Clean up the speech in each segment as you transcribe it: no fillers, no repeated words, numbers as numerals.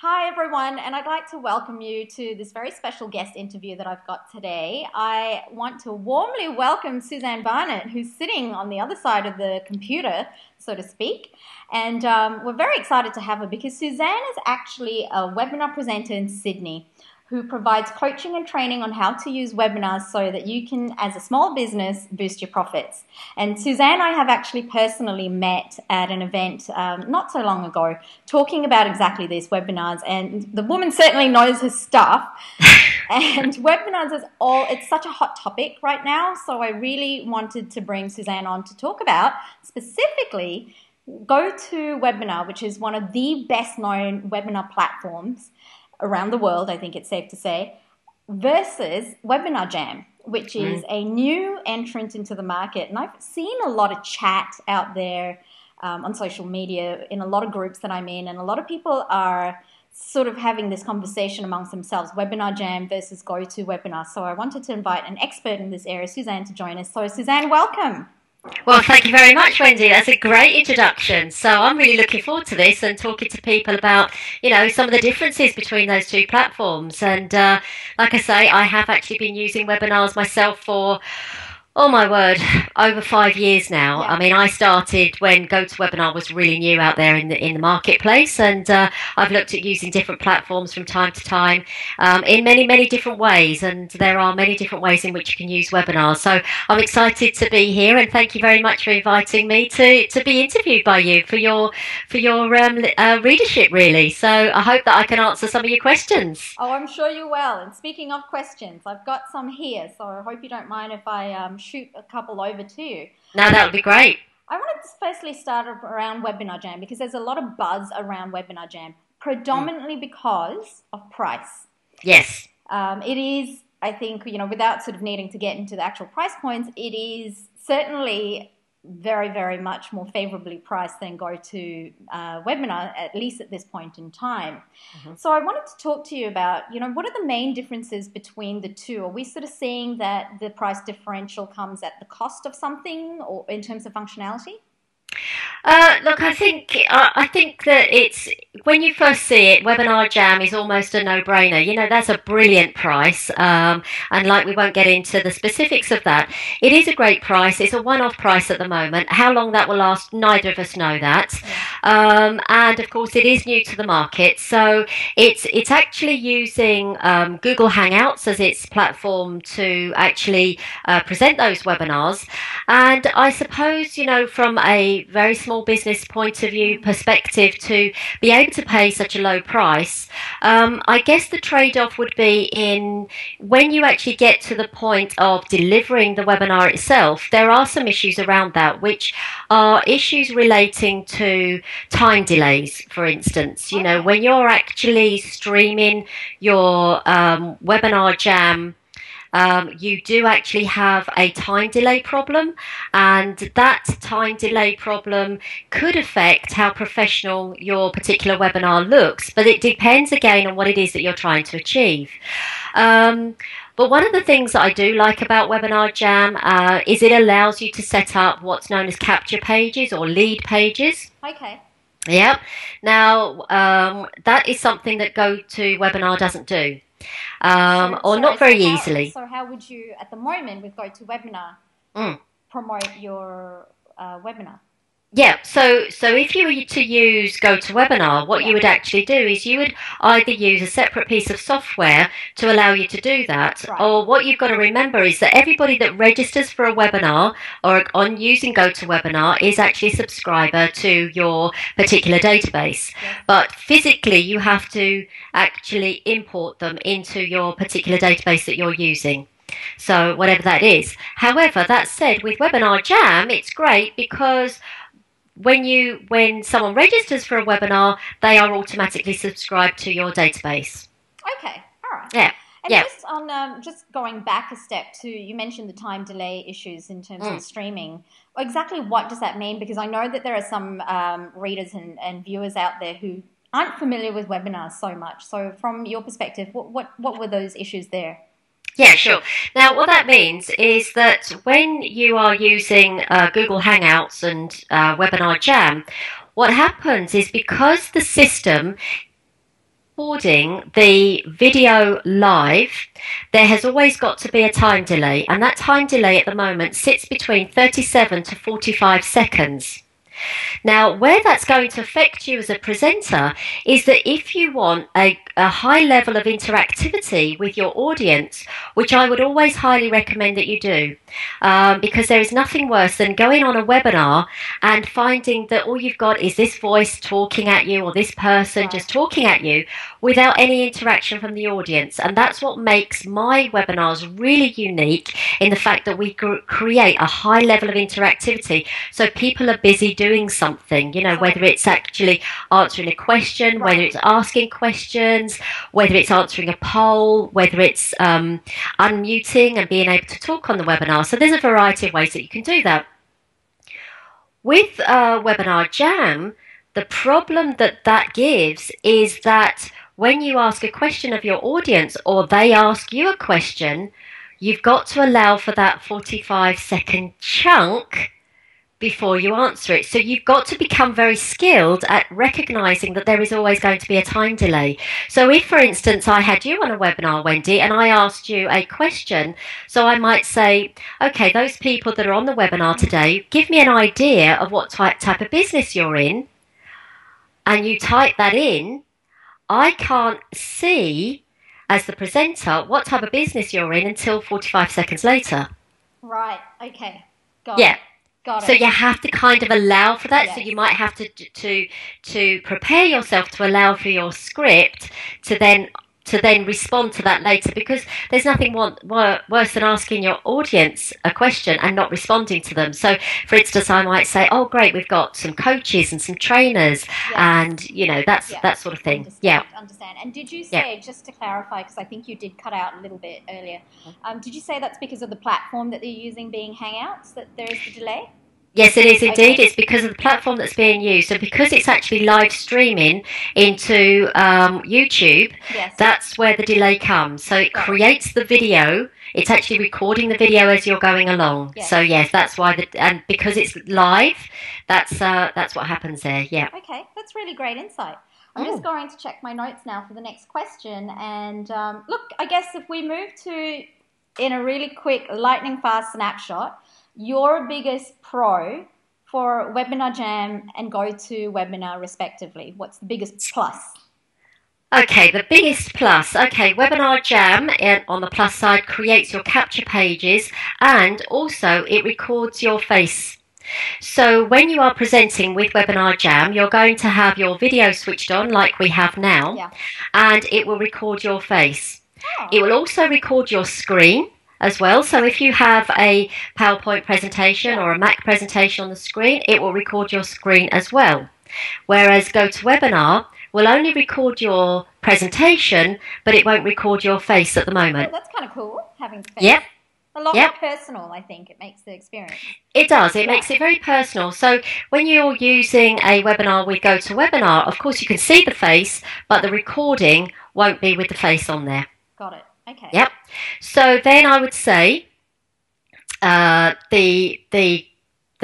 Hi everyone, and I'd like to welcome you to this very special guest interview that I've got today. I want to warmly welcome Suzanne Barnett, who's sitting on the other side of the computer, so to speak. And we're very excited to have her because Suzanne is actually a webinar presenter in Sydney who provides coaching and training on how to use webinars so that you can, as a small business, boost your profits. And Suzanne I have actually personally met at an event not so long ago talking about exactly this, webinars, and the woman certainly knows her stuff. And webinars it's such a hot topic right now, so I really wanted to bring Suzanne on to talk about specifically GoToWebinar, which is one of the best known webinar platforms around the world, I think it's safe to say, versus WebinarJam, which is a new entrant into the market. And I've seen a lot of chat out there on social media in a lot of groups that I'm in, and a lot of people are sort of having this conversation amongst themselves, WebinarJam versus GoToWebinar. So I wanted to invite an expert in this area, Suzanne, to join us. So Suzanne, welcome. Well, thank you very much, Wendy. That's a great introduction. So I'm really looking forward to this and talking to people about, some of the differences between those two platforms. And like I say, I have actually been using webinars myself for, oh my word, over 5 years now. Yeah. I mean, I started when GoToWebinar was really new out there in the marketplace, and I've looked at using different platforms from time to time in many different ways, and there are many different ways in which you can use webinars. So I'm excited to be here, and thank you very much for inviting me to be interviewed by you for your readership, really. So I hope that I can answer some of your questions. Oh, I'm sure you will. And speaking of questions, I've got some here, so I hope you don't mind if I shoot a couple over to you. No, that would be great. I wanted to firstly start around WebinarJam because there's a lot of buzz around WebinarJam, predominantly because of price. Yes. It is, I think, without sort of needing to get into the actual price points, it is certainly very much more favorably priced than GoToWebinar, at least at this point in time. So I wanted to talk to you about, what are the main differences between the two? Are we sort of seeing that the price differential comes at the cost of something, or in terms of functionality? Look, I think that it's, when you first see it, WebinarJam is almost a no-brainer. That's a brilliant price, and like, we won't get into the specifics of that. It is a great price. It's a one-off price at the moment. How long that will last, neither of us know that. And of course, it is new to the market, so it's actually using Google Hangouts as its platform to actually present those webinars. And I suppose, from a very small business point of view perspective, to be able to pay such a low price, I guess the trade-off would be in when you actually get to the point of delivering the webinar itself. There are some issues around that, which are issues relating to time delays, for instance. When you're actually streaming your WebinarJam, you do actually have a time delay problem, and that time delay problem could affect how professional your particular webinar looks, but it depends again on what it is that you're trying to achieve. But one of the things that I do like about WebinarJam is it allows you to set up what's known as capture pages or lead pages. Okay. Yep. Now, that is something that GoToWebinar doesn't do. Or not very easily. So how would you, at the moment, with GoToWebinar, promote your webinar? Yeah, so if you were to use GoToWebinar, what you would actually do is you would either use a separate piece of software to allow you to do that, or what you've got to remember is that everybody that registers for a webinar or on using GoToWebinar is actually a subscriber to your particular database. Yes. But physically, you have to actually import them into your particular database that you're using. So whatever that is. However, that said, with WebinarJam, it's great because when someone registers for a webinar, they are automatically subscribed to your database. Okay, all right. Yeah. And just on just going back a step to, you mentioned the time delay issues in terms of streaming. Exactly what does that mean? Because I know that there are some readers and viewers out there who aren't familiar with webinars so much. So from your perspective, what were those issues there? Yeah, sure. Now, what that means is that when you are using Google Hangouts and WebinarJam, what happens is because the system recording the video live, there has always got to be a time delay, and that time delay at the moment sits between 37 to 45 seconds. Now, where that's going to affect you as a presenter is that if you want a high level of interactivity with your audience, which I would always highly recommend that you do, because there is nothing worse than going on a webinar and finding that all you've got is this voice talking at you or this person just talking at you without any interaction from the audience. And that's what makes my webinars really unique, in the fact that we create a high level of interactivity. So people are busy doing something, you know, whether it's actually answering a question, whether it's asking questions, whether it's answering a poll, whether it's unmuting and being able to talk on the webinar. So there's a variety of ways that you can do that. With WebinarJam, the problem that gives is that when you ask a question of your audience, or they ask you a question, you've got to allow for that 45-second chunk before you answer it. So you've got to become very skilled at recognizing that there is always going to be a time delay. So if, for instance, I had you on a webinar, Wendy, and I asked you a question, so I might say, okay, those people that are on the webinar today, give me an idea of what type of business you're in, and you type that in. I can't see, as the presenter, what type of business you're in until 45 seconds later. Right, okay, got it. Got it. So you have to kind of allow for that. Yes. So you might have to prepare yourself to allow for your script to then respond to that later, because there's nothing worse than asking your audience a question and not responding to them. So, for instance, I might say, "Oh, great, we've got some coaches and some trainers, and you know that sort of thing." Understand. And did you say, just to clarify, because I think you did cut out a little bit earlier, did you say that's because of the platform that they're using, being Hangouts, that there is the delay? Yes, it is indeed. Okay. It's because of the platform that's being used. So because it's actually live streaming into YouTube, that's where the delay comes. So it creates the video. It's actually recording the video as you're going along. Yes. So yes, that's why. And because it's live, that's what happens there. Yeah. Okay, that's really great insight. I'm just going to check my notes now for the next question. And look, I guess if we move to, in a really quick, lightning fast snapshot, your biggest pro for WebinarJam and GoToWebinar respectively. What's the biggest plus? Okay, the biggest plus. Okay, WebinarJam on the plus side creates your capture pages, and also it records your face. So when you are presenting with WebinarJam, you're going to have your video switched on like we have now, and it will record your face. It will also record your screen as well. So if you have a PowerPoint presentation or a Mac presentation on the screen, it will record your screen as well. Whereas GoToWebinar will only record your presentation, but it won't record your face at the moment. Oh, that's kind of cool, having face. Yep. A lot more personal, I think. It makes the experience. It does. It makes it very personal. So when you're using a webinar with GoToWebinar, of course you can see the face, but the recording won't be with the face on there. Got it. Okay. Yep. So then I would say the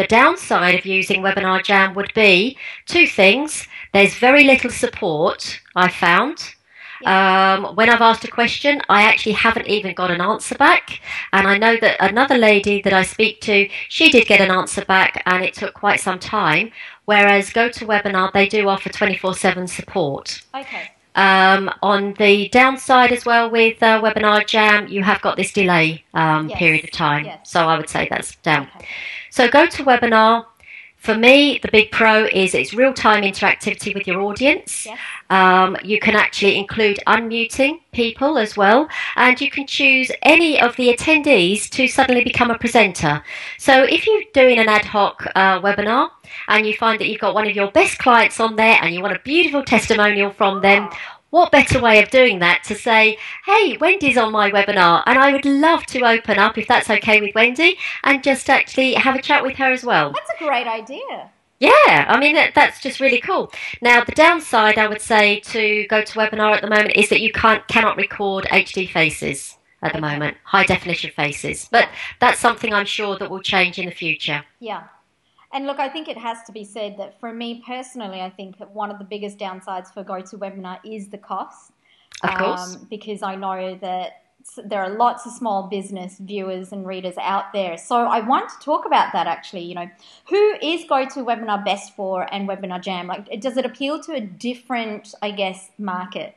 downside of using WebinarJam would be two things. There's very little support, I found. When I've asked a question, I actually haven't even got an answer back. And I know that another lady that I speak to, she did get an answer back, and it took quite some time. Whereas GoToWebinar, they do offer 24/7 support. Okay. On the downside as well with WebinarJam, you have got this delay period of time. Yes. So I would say that's down. Okay. So GoToWebinar, for me, the big pro is it's real-time interactivity with your audience. Yes. You can actually include unmuting people as well, and you can choose any of the attendees to suddenly become a presenter. So if you're doing an ad hoc webinar and you find that you've got one of your best clients on there and you want a beautiful testimonial from them, what better way of doing that to say, hey, Wendy's on my webinar and I would love to open up, if that's okay with Wendy, and just actually have a chat with her as well. That's a great idea. Yeah, I mean, that's just really cool. Now, the downside, I would say, to GoToWebinar at the moment is that you cannot record HD faces at the moment, high definition faces. But that's something I'm sure that will change in the future. Yeah. And look, I think it has to be said that for me personally, I think one of the biggest downsides for GoToWebinar is the cost. Of course. Because I know that there are lots of small business viewers and readers out there. So I want to talk about that actually, you know, who is GoToWebinar best for and WebinarJam? Like, does it appeal to a different, I guess, market?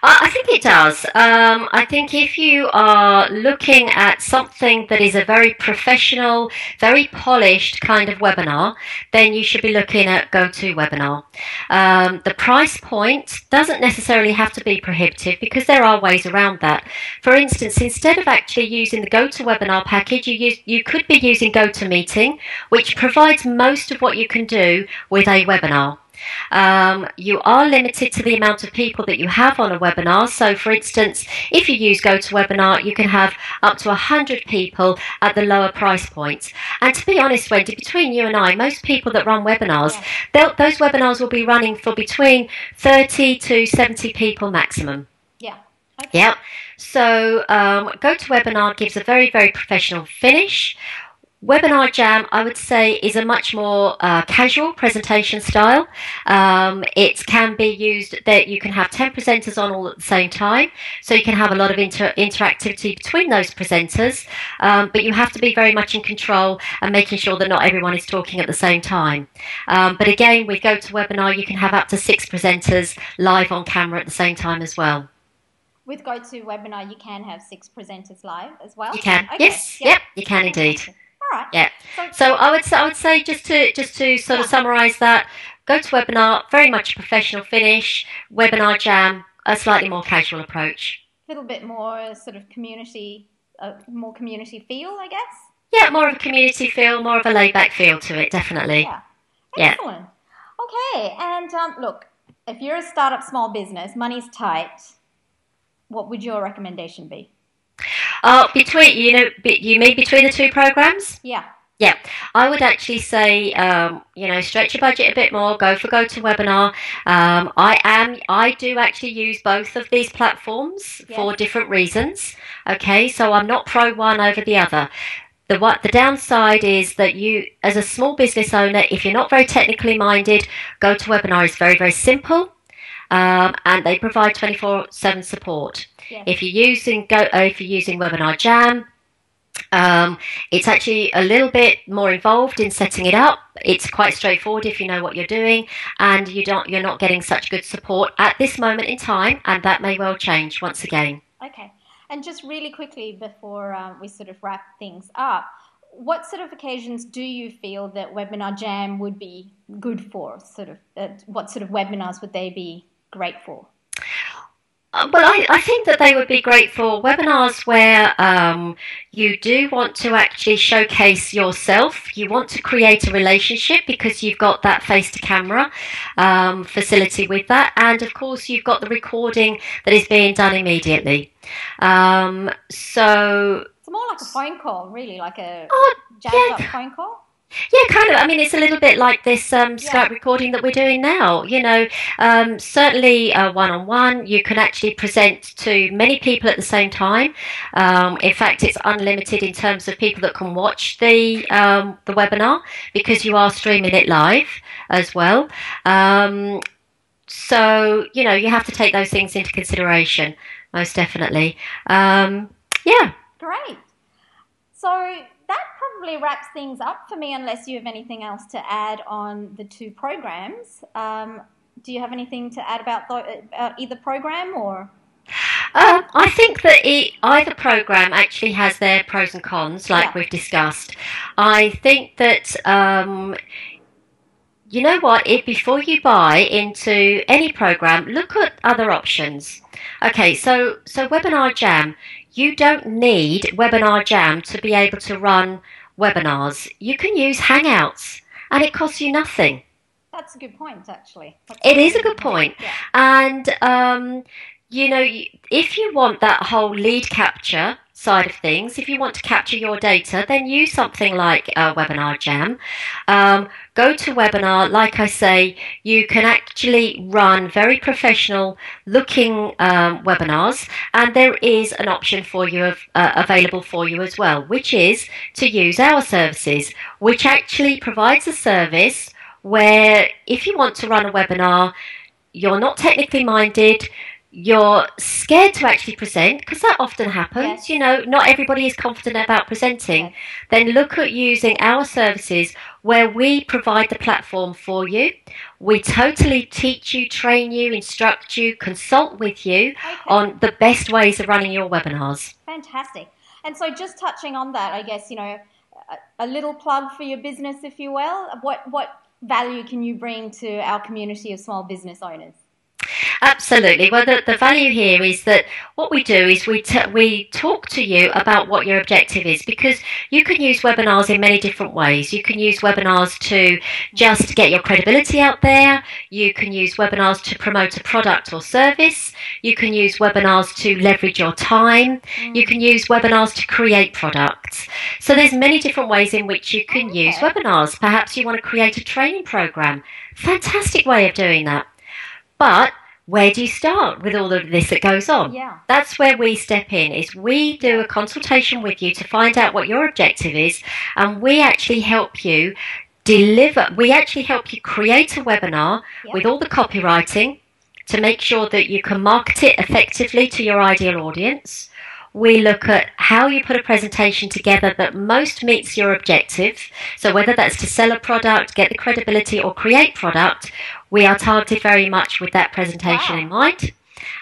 I think it does. I think if you are looking at something that is a very professional, very polished kind of webinar, then you should be looking at GoToWebinar. The price point doesn't necessarily have to be prohibitive because there are ways around that. For instance, instead of actually using the GoToWebinar package, you could be using GoToMeeting, which provides most of what you can do with a webinar. You are limited to the amount of people that you have on a webinar. So, for instance, if you use GoToWebinar, you can have up to 100 people at the lower price points. And to be honest, Wendy, between you and I, most people that run webinars, those webinars will be running for between 30 to 70 people maximum. Yeah. Okay. Yeah. So, GoToWebinar gives a very, very professional finish. WebinarJam, I would say, is a much more casual presentation style. It can be used that you can have 10 presenters on all at the same time, so you can have a lot of interactivity between those presenters, but you have to be very much in control and making sure that not everyone is talking at the same time. But again, with GoToWebinar, you can have up to 6 presenters live on camera at the same time as well. With GoToWebinar, you can have 6 presenters live as well? You can, okay. yes, yep, you can indeed. All right. Yeah. So I would say just to sort of summarise that, GoToWebinar, very much a professional finish. WebinarJam, a slightly more casual approach. A little bit more sort of community, more community feel, I guess. Yeah, more of a community feel, more of a laid-back feel to it, definitely. Yeah. Excellent. Okay, and look, if you're a startup small business, money's tight, what would your recommendation be? Between, you mean between the 2 programs? Yeah. Yeah, I would actually say, stretch your budget a bit more, go for GoToWebinar. I do actually use both of these platforms for different reasons. Okay, so I'm not pro one over the other. The downside is that you, as a small business owner, if you're not very technically minded, GoToWebinar is very, very simple, and they provide 24/7 support. Yes. If you're using WebinarJam, it's actually a little bit more involved in setting it up. It's quite straightforward if you know what you're doing, and you're not getting such good support at this moment in time, and that may well change once again. Okay, and just really quickly before we sort of wrap things up, what sort of occasions do you feel that WebinarJam would be good for? What sort of webinars would they be great for? Well, I think that they would be great for webinars where you do want to actually showcase yourself. You want to create a relationship because you've got that face-to-camera facility with that. And, of course, you've got the recording that is being done immediately. So it's more like a phone call, really, like a jazzed-up phone call? Yeah, kind of. I mean, it's a little bit like this Skype recording that we're doing now. Certainly one-on-one, you can actually present to many people at the same time. In fact, it's unlimited in terms of people that can watch the webinar because you are streaming it live as well. So, you have to take those things into consideration, most definitely. Yeah. Great. So that probably wraps things up for me unless you have anything else to add on the 2 programs. Do you have anything to add about either program or? I think that either program actually has their pros and cons, like we've discussed. I think that, you know what, before you buy into any program, look at other options. Okay, so WebinarJam, you don't need WebinarJam to be able to run webinars. You can use Hangouts, and it costs you nothing. That's a good point, actually. It is a good point. Yeah. And, if you want that whole lead capture side of things, if you want to capture your data, then use something like WebinarJam. Go to webinar. Like I say, you can actually run very professional looking webinars, and there is an option for you available for you as well, which is to use our services, which actually provides a service where if you want to run a webinar, you're not technically minded, you're scared to actually present, because that often happens. Yes. Not everybody is confident about presenting. Yes. Then look at using our services where we provide the platform for you. We totally teach you, train you, instruct you, consult with you on the best ways of running your webinars. Fantastic. And so just touching on that, I guess, a little plug for your business, if you will. What value can you bring to our community of small business owners? Absolutely. Well, the value here is that what we do is we talk to you about what your objective is, because you can use webinars in many different ways. You can use webinars to just get your credibility out there. You can use webinars to promote a product or service. You can use webinars to leverage your time. You can use webinars to create products. So there's many different ways in which you can use webinars. Perhaps you want to create a training program. Fantastic way of doing that. But where do you start with all of this that goes on? Yeah. That's where we step in, is we do a consultation with you to find out what your objective is, and we actually help you deliver. We actually help you create a webinar with all the copywriting to make sure that you can market it effectively to your ideal audience. We look at how you put a presentation together that most meets your objective. So whether that's to sell a product, get the credibility, or create product, we are targeted very much with that presentation in mind.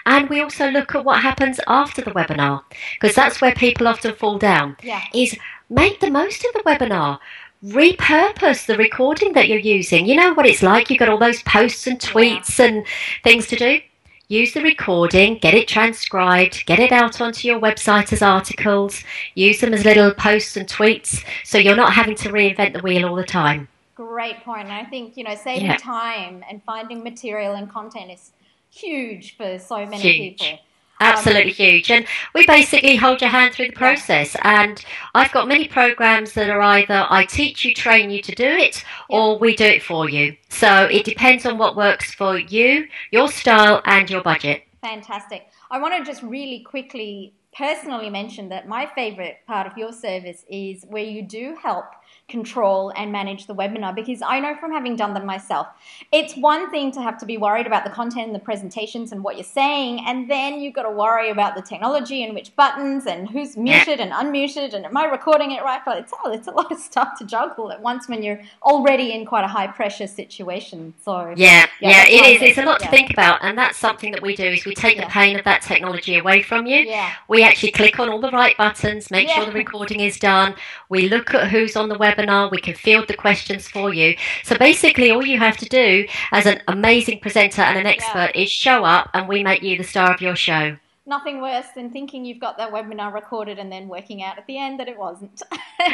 And we also look at what happens after the webinar, because that's where people often fall down, is make the most of the webinar. Repurpose the recording that you're using. You know what it's like. You've got all those posts and tweets and things to do. Use the recording, get it transcribed, get it out onto your website as articles, use them as little posts and tweets, so you're not having to reinvent the wheel all the time. Great point. And I think, saving time and finding material and content is huge for so many people. Absolutely huge. And we basically hold your hand through the process. And I've got many programs that are either I teach you, train you to do it, or we do it for you. So it depends on what works for you, your style, and your budget. Fantastic. I want to just really quickly personally mention that my favorite part of your service is where you do help control and manage the webinar, because I know from having done them myself, it's one thing to have to be worried about the content and the presentations and what you're saying, and then you've got to worry about the technology and which buttons and who's muted and unmuted and am I recording it right? But it's a lot of stuff to juggle at once when you're already in quite a high pressure situation. So it is. It's a lot to think about, and that's something that we do, is we take the pain of that technology away from you. We actually click on all the right buttons, make sure the recording is done. We look at who's on the webinar. We can field the questions for you. So basically all you have to do as an amazing presenter and an expert is show up, and we make you the star of your show. Nothing worse than thinking you've got that webinar recorded and then working out at the end that it wasn't.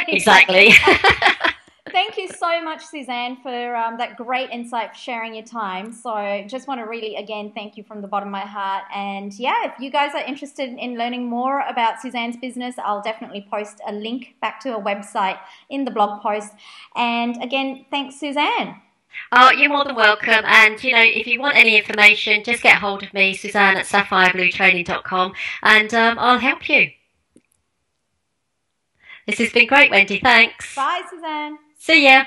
Exactly. Thank you so much, Suzanne, for that great insight, for sharing your time. So just want to really, again, thank you from the bottom of my heart. And if you guys are interested in learning more about Suzanne's business, I'll definitely post a link back to her website in the blog post. And again, thanks, Suzanne. Oh, you're more than welcome. And, if you want any information, just get hold of me, Suzanne at sapphirebluetraining.com, and I'll help you. This has been great, Wendy. Thanks. Bye, Suzanne. See ya.